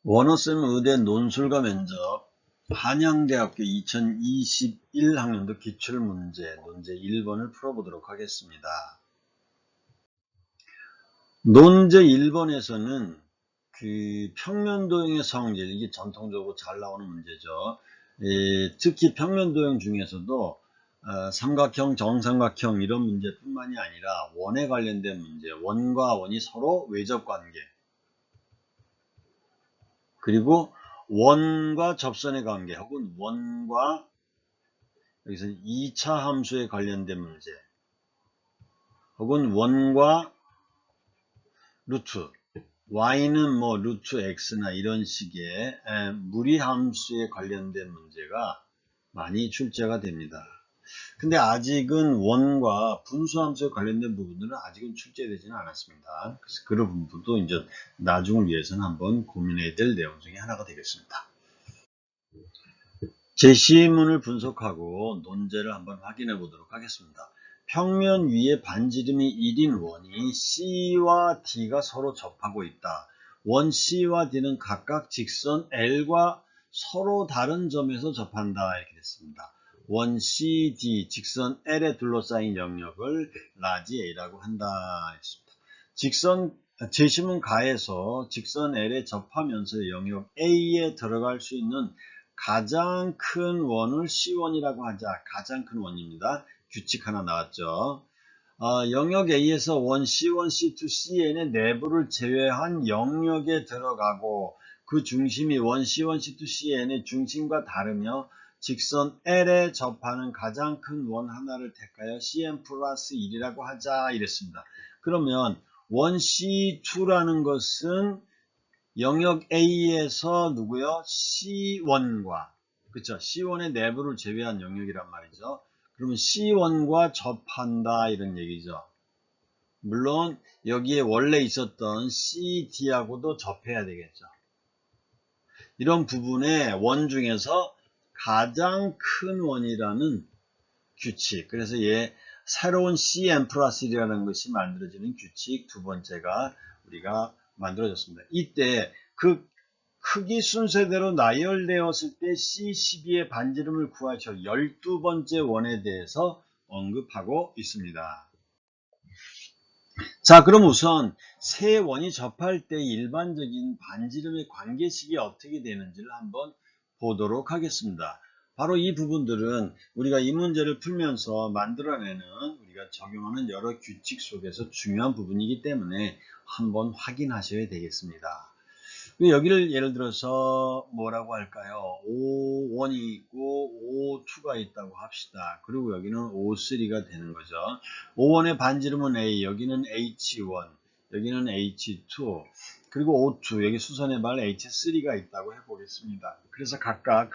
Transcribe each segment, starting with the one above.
원어쌤 의대 논술과 면접 한양대학교 2021학년도 기출문제 논제 1번을 풀어보도록 하겠습니다. 논제 1번에서는 그 평면도형의 성질, 이게 전통적으로 잘 나오는 문제죠. 특히 평면도형 중에서도 삼각형, 정삼각형 이런 문제뿐만이 아니라 원에 관련된 문제, 원과 원이 서로 외접관계, 그리고 원과 접선의 관계 혹은 원과 여기서 2차 함수에 관련된 문제 혹은 원과 루트 y는 뭐 루트 x나 이런 식의 무리함수에 관련된 문제가 많이 출제가 됩니다. 근데 아직은 원과 분수함수에 관련된 부분들은 아직은 출제되지는 않았습니다. 그래서 그런 부분도 이제 나중을 위해서는 한번 고민해야 될 내용 중에 하나가 되겠습니다. 제시문을 분석하고 논제를 한번 확인해 보도록 하겠습니다. 평면 위에 반지름이 1인 원이 C와 D가 서로 접하고 있다. 원 C와 D는 각각 직선 L과 서로 다른 점에서 접한다. 이렇게 됐습니다. 원 CD 직선 L에 둘러싸인 영역을 라지 A라고 한다. 했습니다. 제시문 가에서 직선 L에 접하면서 영역 A에 들어갈 수 있는 가장 큰 원을 C1이라고 하자. 가장 큰 원입니다. 규칙 하나 나왔죠. 영역 A에서 원 C1, C2, Cn의 내부를 제외한 영역에 들어가고 그 중심이 원 C1, C2, Cn의 중심과 다르며 직선 L에 접하는 가장 큰 원 하나를 택하여 Cn 플러스 1이라고 하자 이랬습니다. 그러면 원 C2라는 것은 영역 A에서 누구요? C1과 그쵸? C1의 내부를 제외한 영역이란 말이죠. 그러면 C1과 접한다 이런 얘기죠. 물론 여기에 원래 있었던 CD하고도 접해야 되겠죠. 이런 부분에 원 중에서 가장 큰 원이라는 규칙. 그래서 새로운 CN 플러스 1이라는 것이 만들어지는 규칙 두 번째가 우리가 만들어졌습니다. 이때 그 크기 순서대로 나열되었을 때 C12의 반지름을 구하셔 12번째 원에 대해서 언급하고 있습니다. 자, 그럼 우선 세 원이 접할 때 일반적인 반지름의 관계식이 어떻게 되는지를 한번 보도록 하겠습니다. 바로 이 부분들은 우리가 이 문제를 풀면서 만들어내는 우리가 적용하는 여러 규칙 속에서 중요한 부분이기 때문에 한번 확인하셔야 되겠습니다. 여기를 예를 들어서 뭐라고 할까요? O1이 있고 O2가 있다고 합시다. 그리고 여기는 O3가 되는 거죠. O1의 반지름은 A, 여기는 H1, 여기는 H2, 그리고 O2, 여기 수선의 발 H3가 있다고 해보겠습니다. 그래서 각각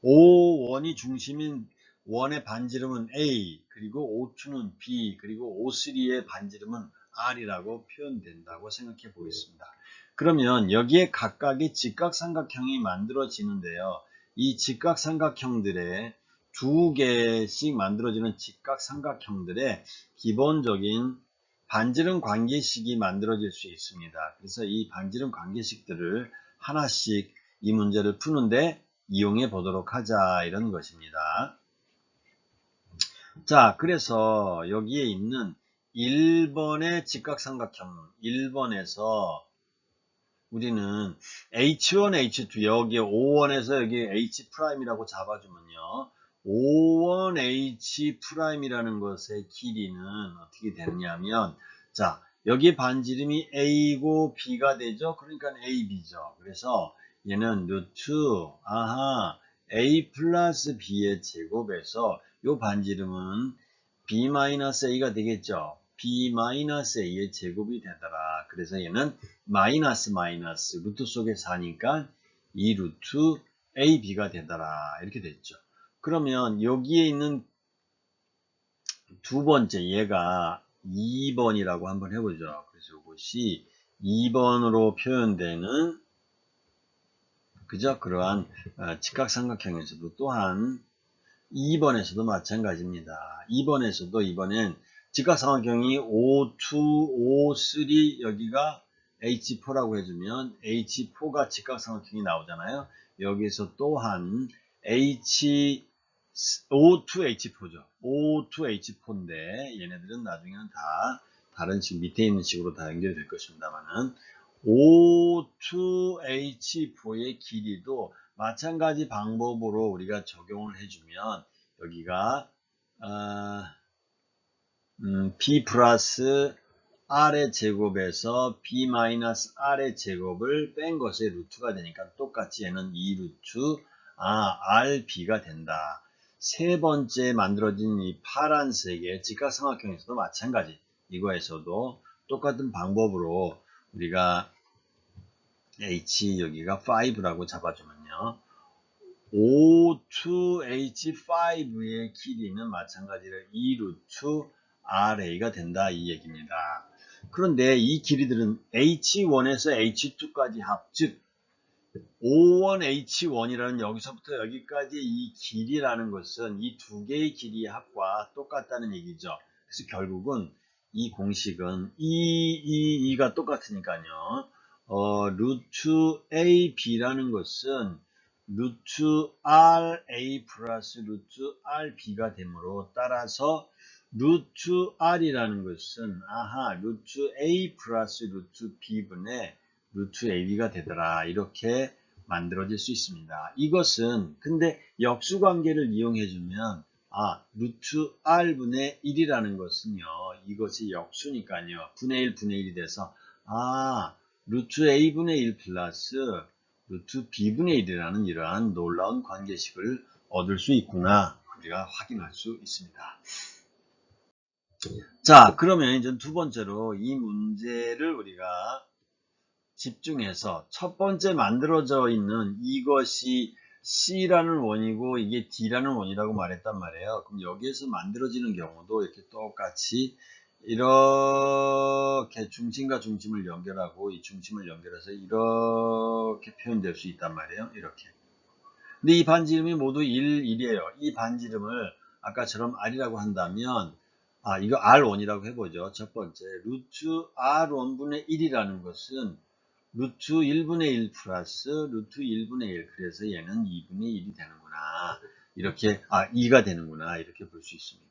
O1이 중심인 원의 반지름은 A, 그리고 O2는 B, 그리고 O3의 반지름은 R이라고 표현된다고 생각해 보겠습니다. 그러면 여기에 각각의 직각삼각형이 만들어지는데요. 이 직각삼각형들의 두 개씩 만들어지는 직각삼각형들의 기본적인 반지름 관계식이 만들어질 수 있습니다. 그래서 이 반지름 관계식들을 하나씩 이 문제를 푸는데 이용해 보도록 하자 이런 것입니다. 자, 그래서 여기에 있는 1번의 직각삼각형 1번에서 우리는 H1, H2 여기에 O1에서 여기 H'이라고 잡아주면요. O1H'이라는 것의 길이는 어떻게 되느냐면 자, 여기 반지름이 A고 B가 되죠. 그러니까 AB죠. 그래서 얘는 루트 A 플러스 B의 제곱에서 요 반지름은 B-A가 되겠죠. B-A의 제곱이 되더라. 그래서 얘는 마이너스 루트 속에 사니까 2 루트 AB가 되더라. 이렇게 됐죠. 그러면 여기에 있는 두 번째 얘가 2번이라고 한번 해보죠. 그래서 이것이 2번으로 표현되는 그죠? 그러한 직각삼각형에서도 또한 2번에서도 마찬가지입니다. 2번에서도 이번엔 직각삼각형이 O2, O3 여기가 H4라고 해주면 H4가 직각삼각형이 나오잖아요. 여기서 또한 O2H4죠. O2H4인데 얘네들은 나중에는 다 다른 식 밑에 있는 식으로 다 연결이 될 것입니다만은 O2H4의 길이도 마찬가지 방법으로 우리가 적용을 해주면 여기가 B 플러스 R의 제곱에서 B 마이너스 R의 제곱을 뺀 것의 루트가 되니까 똑같이 얘는 2루트 RB가 된다. 세 번째 만들어진 이 파란색의 직각삼각형에서도 마찬가지. 이거에서도 똑같은 방법으로 우리가 H 여기가 5라고 잡아주면요. O2H5의 길이는 마찬가지로 2루트 RA가 된다 이 얘기입니다. 그런데 이 길이들은 H1에서 H2까지 합, 즉 O1H1이라는 여기서부터 여기까지 이 길이라는 것은 이 두 개의 길이의 합과 똑같다는 얘기죠. 그래서 결국은 이 공식은 E가 똑같으니까요. 루트 AB라는 것은 루트 RA 플러스 루트 RB가 되므로 따라서 루트 R이라는 것은 루트 A 플러스 루트 B분의 루트 AB가 되더라. 이렇게 만들어질 수 있습니다. 이것은 근데 역수관계를 이용해주면 루트 R분의 1이라는 것은요. 이것이 역수니까요. 분의 1, 분의 1이 돼서 루트 A분의 1 플러스 루트 B분의 1이라는 이러한 놀라운 관계식을 얻을 수 있구나. 우리가 확인할 수 있습니다. 자, 그러면 이제 두 번째로 이 문제를 우리가 집중해서 첫 번째 만들어져 있는 이것이 C라는 원이고 이게 D라는 원이라고 말했단 말이에요. 그럼 여기에서 만들어지는 경우도 이렇게 똑같이 이렇게 중심과 중심을 연결하고 이 중심을 연결해서 이렇게 표현될 수 있단 말이에요. 이렇게. 근데 이 반지름이 모두 1, 1이에요. 이 반지름을 아까처럼 R이라고 한다면 이거 R1이라고 해보죠. 첫 번째 루트 R1분의 1이라는 것은 루트 1분의 1 플러스 루트 1분의 1 그래서 얘는 2분의 1이 되는구나. 이렇게 2가 되는구나. 이렇게 볼 수 있습니다.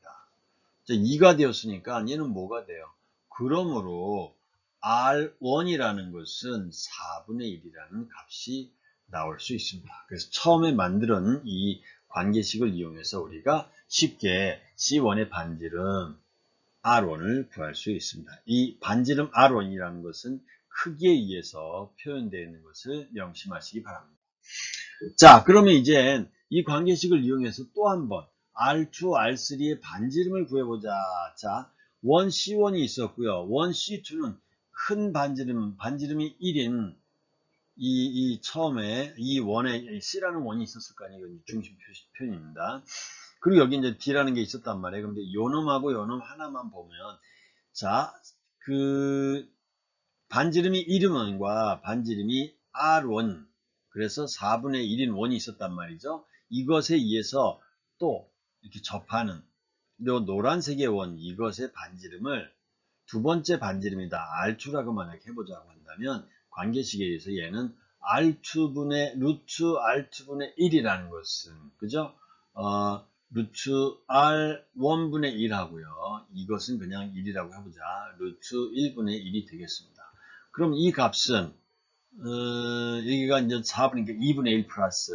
자, 2가 되었으니까 얘는 뭐가 돼요? 그러므로 R1이라는 것은 4분의 1이라는 값이 나올 수 있습니다. 그래서 처음에 만든 이 관계식을 이용해서 우리가 쉽게 C1의 반지름 R1을 구할 수 있습니다. 이 반지름 R1이라는 것은 크기에 의해서 표현되어 있는 것을 명심하시기 바랍니다. 자, 그러면 이제 이 관계식을 이용해서 또 한번 R2, R3의 반지름을 구해보자. 자, 1C1이 있었고요. 1C2는 큰 반지름이 1인 처음에 이 원에 C라는 원이 있었을 거 아니에요. 중심 표현입니다. 그리고 여기 이제 D라는 게 있었단 말이에요. 근데 요놈하고 요놈 하나만 보면 자, 반지름이 1원과 반지름이 R1 그래서 4분의 1인 원이 있었단 말이죠. 이것에 의해서 또 이렇게 접하는 요 노란색의 원 이것의 반지름을 두 번째 반지름이다. R2라고 만약에 해보자고 한다면 관계식에 의해서 얘는 R2분의 루트 R2분의 1이라는 것은 그죠? 루트 R1분의 1 하고요. 이것은 그냥 1이라고 해보자. 루트 1분의 1이 되겠습니다. 그럼 이 값은 여기가 이제 4분의 2분의 1 플러스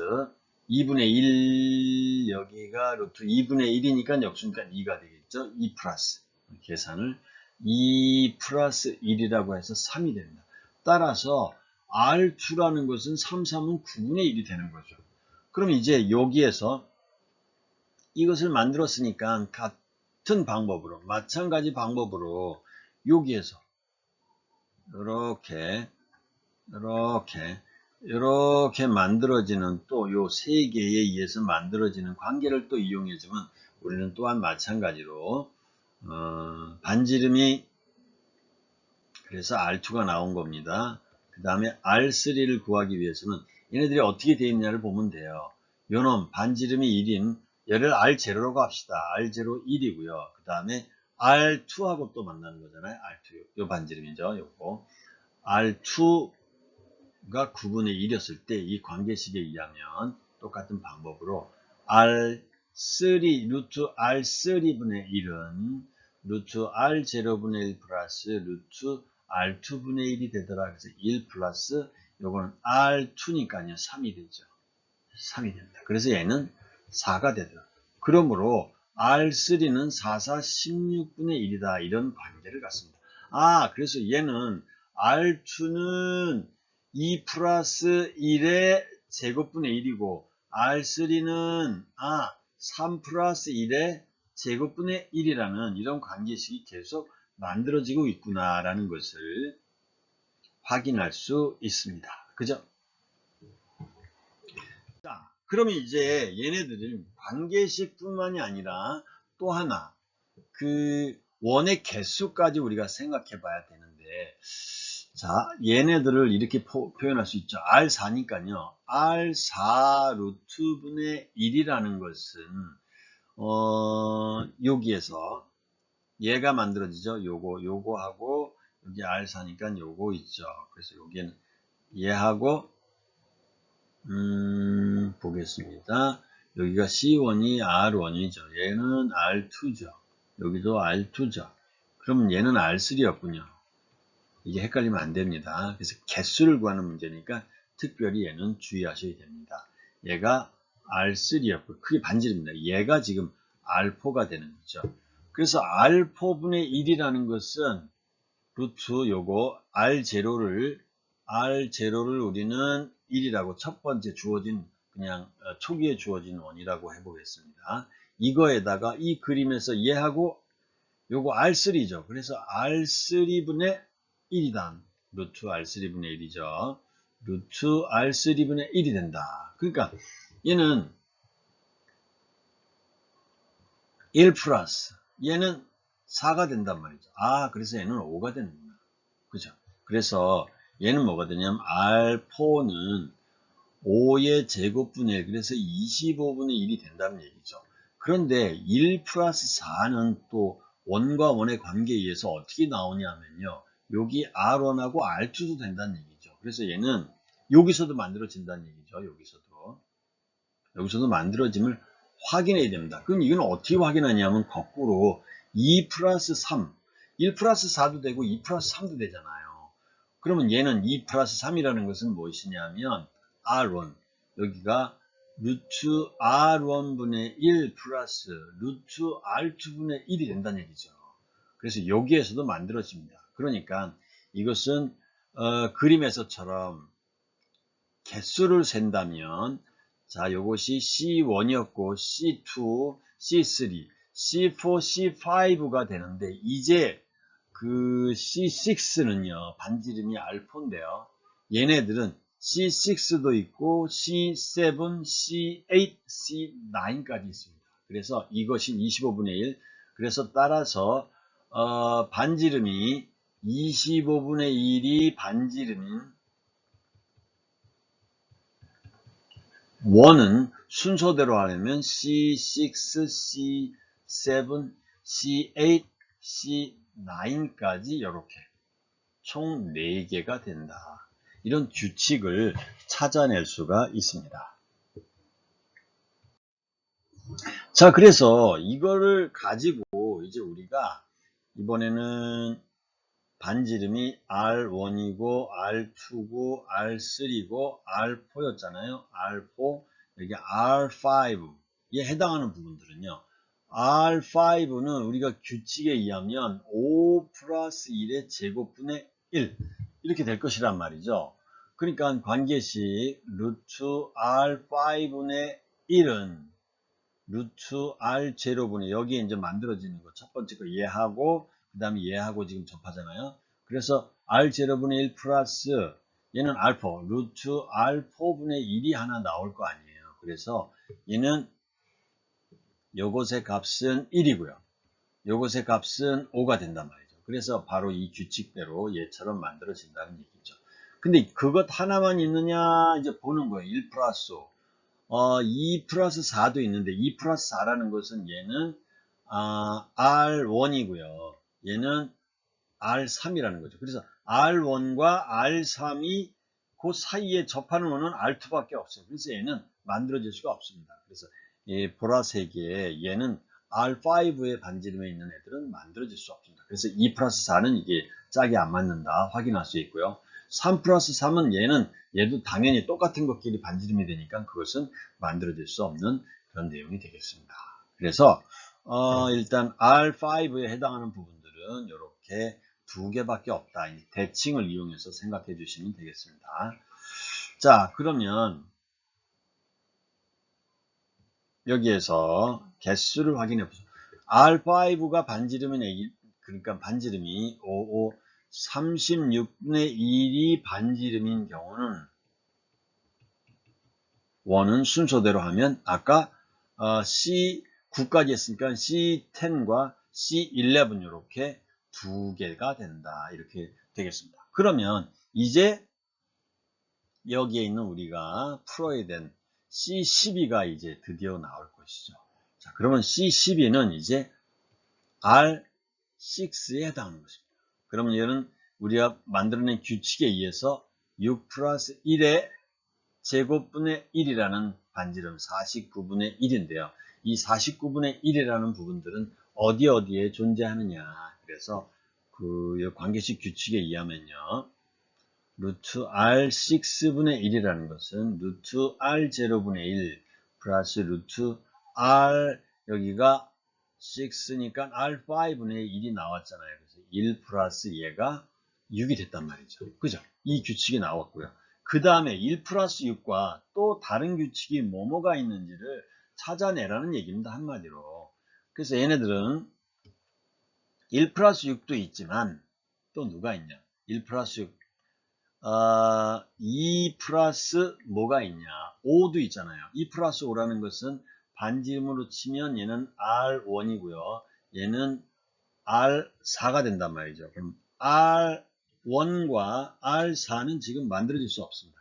2분의 1 여기가 루트 2분의 1이니까 역수니까 2가 되겠죠. 2 플러스 계산을 2 플러스 1이라고 해서 3이 됩니다. 따라서 R2라는 것은 3, 3은 9분의 1이 되는 거죠. 그럼 이제 여기에서 이것을 만들었으니까 같은 방법으로 마찬가지 방법으로 여기에서 이렇게 만들어지는 또 요 세 개에 의해서 만들어지는 관계를 또 이용해주면 우리는 또한 마찬가지로 반지름이 그래서 R2가 나온 겁니다. 그 다음에 R3를 구하기 위해서는 얘네들이 어떻게 되어 있냐를 보면 돼요. 요놈 반지름이 1인 얘를 R0라고 합시다. R0 1이고요. 그 다음에 R2하고 또 만나는 거잖아요. R2 요 반지름이죠. 요거 R2가 9분의 1이었을 때 이 관계식에 의하면 똑같은 방법으로 R3, 루트 R3분의 1은 루트 R0분의 1 플러스 루트 R2분의 1이 되더라. 그래서 1 플러스 요거는 R2니까요. 3이 되죠. 3이 됩니다. 그래서 얘는 4가 되더라. 그러므로 R3는 4, 4, 16분의 1이다. 이런 관계를 갖습니다. 그래서 얘는 R2는 2 플러스 1의 제곱분의 1이고 R3는 3 플러스 1의 제곱분의 1이라는 이런 관계식이 계속 만들어지고 있구나라는 것을 확인할 수 있습니다. 그죠? 자, 그러면 이제 얘네들은 관계식뿐만이 아니라 또 하나 그 원의 개수까지 우리가 생각해 봐야 되는데, 자, 얘네들을 이렇게 표현할 수 있죠. R4니까요. R4 루트분의 1이라는 것은 여기에서 얘가 만들어지죠. 요거하고 여기 R4니까 요거 있죠. 그래서 여기는 얘하고 보겠습니다. 여기가 C1이 R1이죠. 얘는 R2죠. 여기도 R2죠. 그럼 얘는 R3였군요. 이게 헷갈리면 안 됩니다. 그래서 개수를 구하는 문제니까 특별히 얘는 주의하셔야 됩니다. 얘가 R3였고 그게 반지름입니다. 얘가 지금 R4가 되는 거죠. 그래서 R4분의 1이라는 것은 루트 요거 R0를 우리는 1이라고 첫 번째 주어진 그냥 초기에 주어진 원이라고 해보겠습니다. 이거에다가 이 그림에서 얘하고 요거 R3죠. 그래서 R3분의 1이다. 루트 R3분의 1이죠. 루트 R3분의 1이 된다. 그러니까 얘는 1 플러스 얘는 4가 된단 말이죠. 그래서 얘는 5가 되는구나. 그죠? 그래서 얘는 뭐가 되냐면 R4는 5의 제곱분의 1, 그래서 25분의 1이 된다는 얘기죠. 그런데 1 플러스 4는 또 원과 원의 관계에 의해서 어떻게 나오냐면요. 여기 R1하고 R2도 된다는 얘기죠. 그래서 얘는 여기서도 만들어진다는 얘기죠. 여기서도 만들어짐을 확인해야 됩니다. 그럼 이건 어떻게 확인하냐면 거꾸로 2 플러스 3, 1 플러스 4도 되고 2 플러스 3도 되잖아요. 그러면 얘는 2 플러스 3이라는 것은 무엇이냐면 R1, 여기가 루트 R1분의 1 플러스 루트 R2분의 1이 된다는 얘기죠. 그래서 여기에서도 만들어집니다. 그러니까 이것은 그림에서처럼 개수를 센다면 자, 요것이 C1이었고 C2, C3, C4, C5가 되는데 이제 그 C6는요. 반지름이 알파인데요. 얘네들은 C6도 있고 C7, C8, C9까지 있습니다. 그래서 이것이 25분의 1. 그래서 따라서 반지름이 25분의 1이 반지름인 원은 순서대로 하려면 C6, C7, C8, C9까지 이렇게 총 4개가 된다. 이런 규칙을 찾아낼 수가 있습니다. 자, 그래서 이거를 가지고 이제 우리가 이번에는 반지름이 R1이고 R2고 R3고 R4였잖아요. R4, 여기 R5에 해당하는 부분들은요. R5는 우리가 규칙에 의하면 5 플러스 1의 제곱분의 1 이렇게 될 것이란 말이죠. 그러니까 관계식 루트 R5분의 1은 루트 R0분의 여기에 이제 만들어지는 거 첫 번째 거 얘하고 그 다음에 얘하고 지금 접하잖아요. 그래서 R0분의 1 플러스 얘는 알파 루트 R4분의 1이 하나 나올 거 아니에요. 그래서 얘는 요것의 값은 1이고요. 요것의 값은 5가 된단 말이죠. 그래서 바로 이 규칙대로 얘처럼 만들어진다는 얘기죠. 근데 그것 하나만 있느냐 이제 보는 거예요. 1 플러스 5. 2 플러스 4도 있는데 2 플러스 4라는 것은 얘는 R1이고요. 얘는 R3이라는 거죠. 그래서 R1과 R3이 그 사이에 접하는 원은 R2밖에 없어요. 그래서 얘는 만들어질 수가 없습니다. 그래서 이 보라색의 얘는 R5의 반지름에 있는 애들은 만들어질 수 없습니다. 그래서 2 플러스 4는 이게 짝이 안 맞는다 확인할 수 있고요. 3 플러스 3은 얘도 당연히 똑같은 것끼리 반지름이 되니까 그것은 만들어질 수 없는 그런 내용이 되겠습니다. 그래서 일단 R5에 해당하는 부분들은 이렇게 두 개밖에 없다. 이 대칭을 이용해서 생각해 주시면 되겠습니다. 자, 그러면 여기에서 개수를 확인해 보죠. R5가 그러니까 반지름이 36분의 1이 반지름인 경우는 원은 순서대로 하면 아까 C9까지 했으니까 C10과 C11 이렇게 두 개가 된다. 이렇게 되겠습니다. 그러면 이제 여기에 있는 우리가 풀어야 된 C12가 이제 드디어 나올 것이죠. 자, 그러면 C12는 이제 R6에 해당하는 것입니다. 그러면 얘는 우리가 만들어낸 규칙에 의해서 6 플러스 1의 제곱분의 1이라는 반지름 49분의 1인데요. 이 49분의 1이라는 부분들은 어디에 존재하느냐. 그래서 그 관계식 규칙에 의하면요. 루트 R6분의 1이라는 것은 루트 R0분의 1 플러스 루트 R 여기가 6니까 R5분의 1이 나왔잖아요. 그래서 1 플러스 얘가 6이 됐단 말이죠. 그죠? 이 규칙이 나왔고요. 그 다음에 1 플러스 6과 또 다른 규칙이 뭐가 있는지를 찾아내라는 얘기입니다. 한마디로. 그래서 얘네들은 1 플러스 6도 있지만 또 누가 있냐? 1 플러스 6 2 플러스 뭐가 있냐? 5도 있잖아요. 2 플러스 5라는 것은 반지름으로 치면 얘는 R1이고요. 얘는 R4가 된단 말이죠. 그럼 R1과 R4는 지금 만들어질 수 없습니다.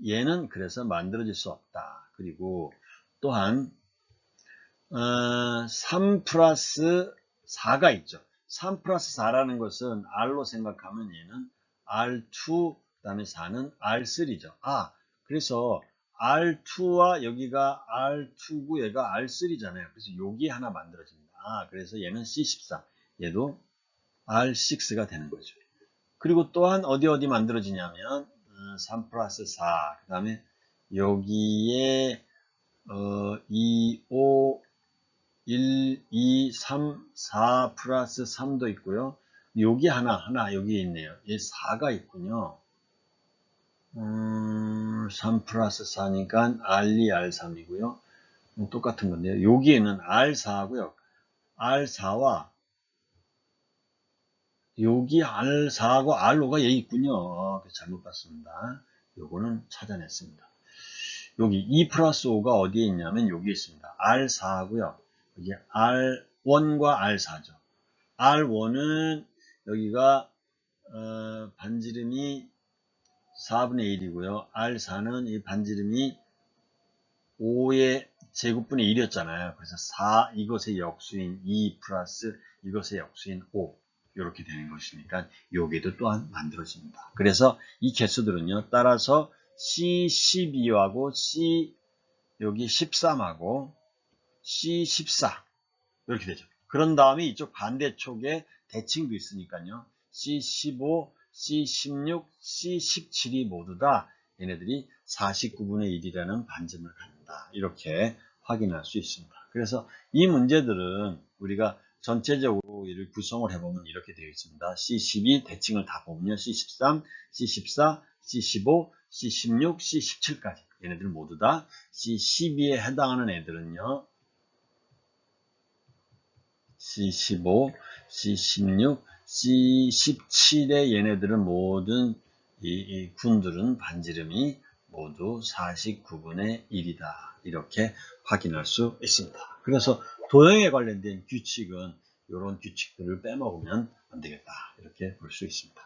얘는 그래서 만들어질 수 없다. 그리고 또한 3 플러스 4가 있죠. 3 플러스 4라는 것은 R로 생각하면 얘는 R2, 그 다음에 4는 R3죠. 그래서 R2와 여기가 R2고 얘가 R3잖아요. 그래서 여기 하나 만들어집니다. 그래서 얘는 C14, 얘도 R6가 되는 거죠. 그리고 또한 어디 만들어지냐면 3 플러스 4, 그 다음에 여기에 2, 5, 1, 2, 3, 4 플러스 3도 있고요. 여기 하나 여기 있네요. 얘 4가 있군요. 3 플러스 4니까 R2, R3이고요. 똑같은 건데요. 여기에는 R4고요. R4와 여기 R4하고 R5가 여기 있군요. 잘못 봤습니다. 요거는 찾아냈습니다. 여기 2 플러스 5가 어디에 있냐면 여기 있습니다. R4하고요. 여기 R1과 R4죠. R1은 여기가 반지름이 4분의 1이고요. R4는 이 반지름이 5의 제곱분의 1이었잖아요. 그래서 4 이것의 역수인 2 플러스 이것의 역수인 5 이렇게 되는 것이니까 여기도 또한 만들어집니다. 그래서 이 개수들은요. 따라서 C12하고 여기 13하고 C14 이렇게 되죠. 그런 다음에 이쪽 반대쪽에 대칭도 있으니까요. C15, C16, C17이 모두 다 얘네들이 49분의 1이라는 반지름을 갖는다. 이렇게 확인할 수 있습니다. 그래서 이 문제들은 우리가 전체적으로 이를 구성을 해보면 이렇게 되어 있습니다. C12 대칭을 다 보면요. C13, C14, C15, C16, C17까지 얘네들 모두 다 C12에 해당하는 애들은요. C15, C16, C17의 얘네들은 모든 이 군들은 반지름이 모두 49분의 1이다. 이렇게 확인할 수 있습니다. 그래서 도형에 관련된 규칙은 이런 규칙들을 빼먹으면 안 되겠다. 이렇게 볼 수 있습니다.